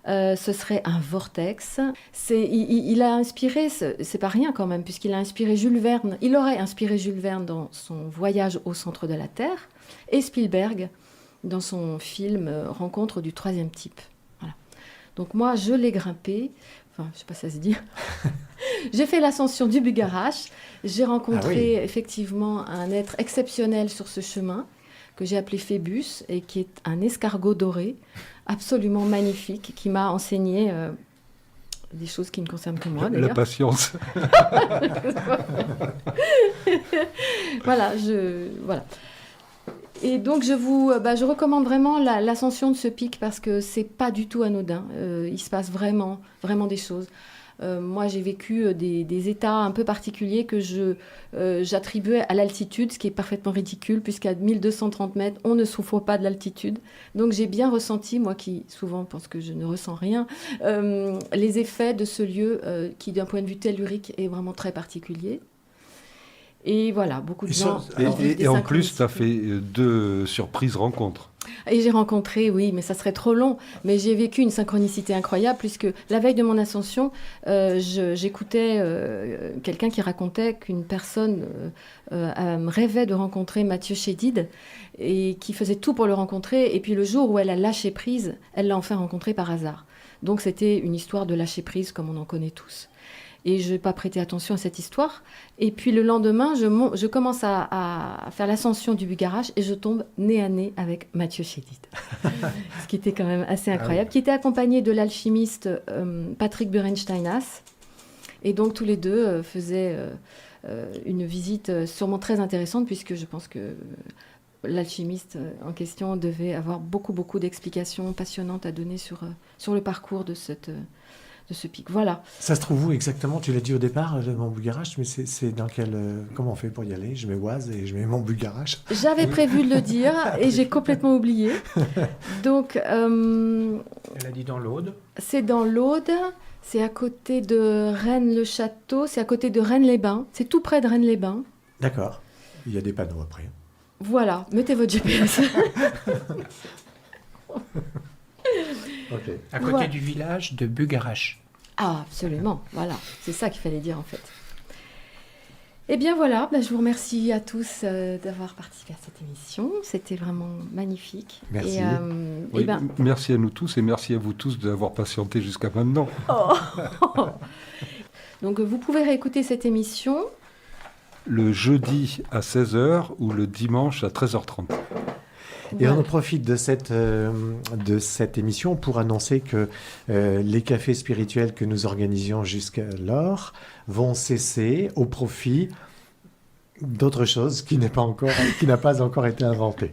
Ce serait un vortex. Il a inspiré, c'est pas rien quand même, puisqu'il a inspiré Jules Verne. Il aurait inspiré Jules Verne dans son voyage au centre de la Terre et Spielberg dans son film Rencontre du troisième type. Voilà. Donc moi, je l'ai grimpé. Enfin, je sais pas si ça se dit. J'ai fait l'ascension du Bugarache. J'ai rencontré effectivement un être exceptionnel sur ce chemin que j'ai appelé Phébus et qui est un escargot doré absolument magnifique qui m'a enseigné des choses qui ne concernent que moi d'ailleurs. La patience. Voilà. Et donc je recommande vraiment l'ascension de ce pic parce que c'est pas du tout anodin. Il se passe vraiment des choses. Moi, j'ai vécu des états un peu particuliers que j'attribuais à l'altitude, ce qui est parfaitement ridicule, puisqu'à 1230 mètres, on ne souffre pas de l'altitude. Donc, j'ai bien ressenti, moi qui souvent pense que je ne ressens rien, les effets de ce lieu qui, d'un point de vue tellurique, est vraiment très particulier. Et voilà, beaucoup de gens... Et en plus, tu as fait 2 surprises rencontres. Et j'ai rencontré, oui, mais ça serait trop long, mais j'ai vécu une synchronicité incroyable, puisque la veille de mon ascension, j'écoutais quelqu'un qui racontait qu'une personne rêvait de rencontrer Mathieu Chédid, et qui faisait tout pour le rencontrer, et puis le jour où elle a lâché prise, elle l'a enfin rencontré par hasard. Donc c'était une histoire de lâcher prise, comme on en connaît tous. Et je n'ai pas prêté attention à cette histoire. Et puis le lendemain, je commence à faire l'ascension du Bugarache et je tombe nez à nez avec Mathieu Chédid. Ce qui était quand même assez incroyable. Qui était accompagné de l'alchimiste Patrick Burensteinas. Et donc tous les deux faisaient une visite sûrement très intéressante, puisque je pense que l'alchimiste en question devait avoir beaucoup d'explications passionnantes à donner sur le parcours de ce pic. Voilà. Ça se trouve où exactement ? Tu l'as dit au départ, le mont Bugarache, mais c'est dans quel... comment on fait pour y aller ? Je mets Oise et je mets mont Bugarache. J'avais prévu de le dire et j'ai complètement oublié. Donc... Elle a dit dans l'Aude. C'est dans l'Aude, c'est à côté de Rennes-le-Château, c'est à côté de Rennes-les-Bains, c'est tout près de Rennes-les-Bains. D'accord. Il y a des panneaux après. Voilà, mettez votre GPS. Okay. À côté du village de Bugarache. Ah, absolument, voilà, c'est ça qu'il fallait dire en fait. Eh bien voilà, je vous remercie à tous d'avoir participé à cette émission, c'était vraiment magnifique. Merci. Et merci à nous tous et merci à vous tous d'avoir patienté jusqu'à maintenant. Donc vous pouvez réécouter cette émission le jeudi à 16h ou le dimanche à 13h30. Et on en profite de cette émission pour annoncer que les cafés spirituels que nous organisions jusqu'alors vont cesser au profit d'autre chose qui n'a pas encore été inventée.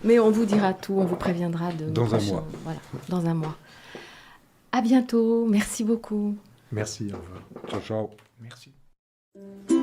Mais on vous dira tout, on vous préviendra de Dans nos un prochains- mois. Voilà, dans un mois. À bientôt, merci beaucoup. Merci, au revoir. Ciao, ciao. Merci.